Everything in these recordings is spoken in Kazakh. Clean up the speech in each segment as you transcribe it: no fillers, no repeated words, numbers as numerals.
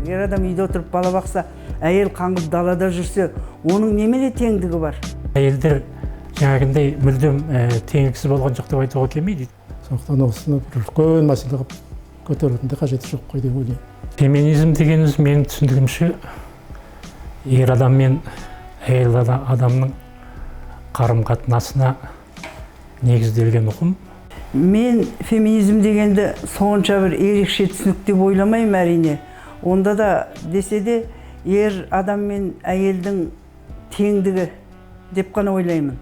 Ер адам үйде отырып бала бақса, әйел қаңғып далада жүрсе, оның немене теңдігі бар? Әйелдер жаңағындай мүлдем теңдіксіз болған жоқ деп айтуға келмейді. Сондықтан осыны бір үлкен мәселе қылып көтерудің де қажеті жоқ қой деп ойлаймын. Феминизм дегеніміз менің түсіндігімше ер адам мен әйел адамның қарым-қатынасына негізделген ұғым. Мен феминизм дегенді сонша бір ерекше түсінік деп ойламаймын әрине. Онда да десе де ер адам мен әйелдің теңдігі деп қана ойлаймын.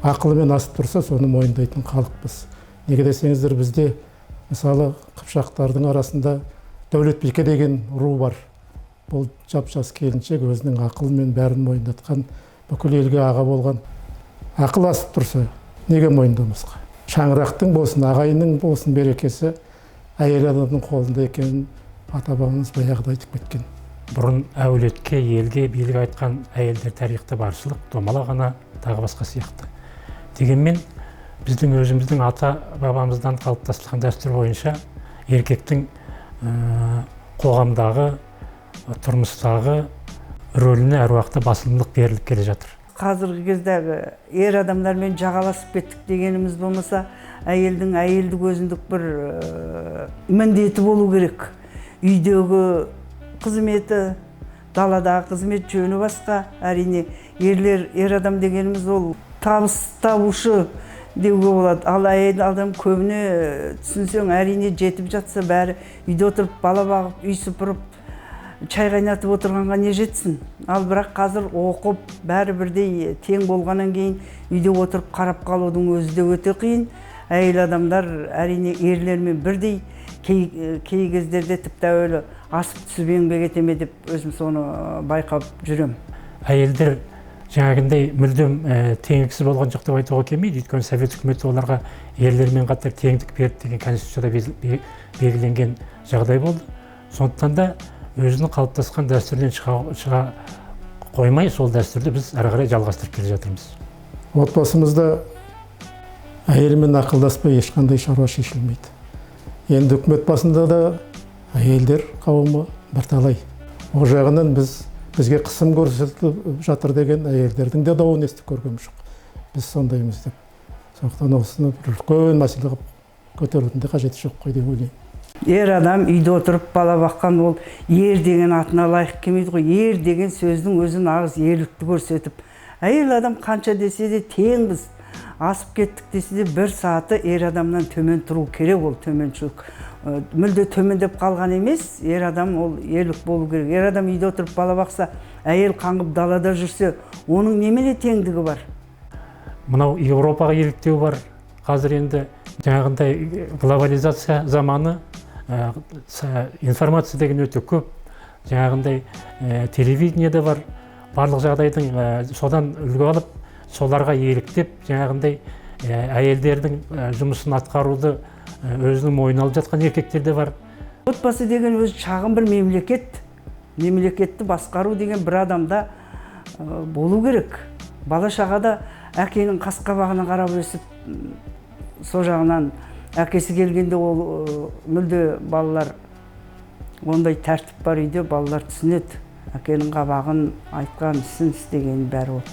Ақылымен асып тұрса, соны мойындайтын халықпыз. Неге десеңіздер, бізде мысалы қыпшақтардың арасында Дәулетбике деген ру бар. Бұл жап-жас келіншек өзінің ақылымен бәрін мойындатқан, бүкіл елге аға болған. Ақыл асып тұрса, неге мойындамасқа? Шаңырақтың болсын, ағайынның болсын берекесі әйел адамның қолында екенін ата-бабамыз баяғыда айтып кеткен. Бұрын әулетке, елге билік айтқан әйелдер тарихта баршылық, домалақ ана, тағы басқа сияқты. Дегенмен біздің өзіміздің ата-бабамыздан қалыптасқан дәстүр бойынша еркектің қоғамдағы, тұрмыстағы рөліне әр уақытта басымдылық беріліп келе жатыр. Қазіргі кездегі ер адамдармен жағаласып кеттік дегеніміз болмаса, әйелдің өзіндік бір міндеті болу керек. Үйдегі қызметі, даладағы қызмет жөні басқа. Әрине, ер адам дегеніміз ол табыс табушы деуге болады. Ал әйел адам көбіне түсінсең, әрине жетіп жатса бәрі үйде отырып, бала бағып, үй сыпырып, чай қайнатып отырғанға не жетсін. Ал бірақ қазір оқып, бәрі бірдей тең болғаннан кейін үйде отырып қарап қалудың өзі де өте қиын. Әйел адамдар әрине ерлермен бірдей кей кездерде тіпті әуелі асып түсіп еңбек ете ме деп өзім соны байқап жүрем. Әйелдер жаңағындай мүлдем теңдіксіз болған жоқ деп айтуға келмейді. Өйткені Совет үкіметі оларға ерлермен қатар теңдік берді деген конституцияда белгіленген жағдай болды. Сондықтан да өзінің қалыптасқан дәстүрден шыға қоймай, сол дәстүрді біз әрі қарай жалғастырып келе жатырмыз. Отбасымызда әйелмен ақылдаспай ешқандай шаруа шешілмейді. Енді үкімет басында да әйелдер қауымы бірталай. Ол жағынан бізге қысым көрсетіліп жатыр деген әйелдердің де дауын естіп көргем жоқ. Біз сондаймыз деп. Сондықтан осыны бір үлкен мәселе қылып көтерудің де қажеті жоқ қой деп ойлаймын. Ер адам үйде отырып бала баққан, ол ер деген атына лайық келмейді ғой. Ер деген сөздің өзі нағыз ерлікті көрсетіп. Әйел адам қанша десе де теңбіз. Асып кеттік десе де бір саты ер адамнан төмен тұру керек, ол төменшілік. Мүлде төмендеп қалған емес, ер адам ол ерлік болу керек. Ер адам үйде отырып бала бақса, әйел қаңғып далада жүрсе, оның немене теңдігі бар? Мынау Европаға еліктеу бар. Қазір енді жаңағындай глобализация заманы, информация деген өте көп. Жаңағындай телевидение де бар. Барлық жағдайдың содан үлгі алып, соларға еліктеп, жаңағындай әйелдердің жұмысын атқаруды өзінің мойнына алып жатқан еркектер де бар. Отбасы деген өзі шағын бір мемлекет. Мемлекетті басқару деген бір адамда болу керек. Бала шағада әкенің қас-қабағына қарап өсіп, сол жағынан әкесі келгенде ол мүлде балалар ондай тәртіп бар үйде, балалар түсінеді. Әкенің қабағын айтқан, ісін істеген бәрі ол.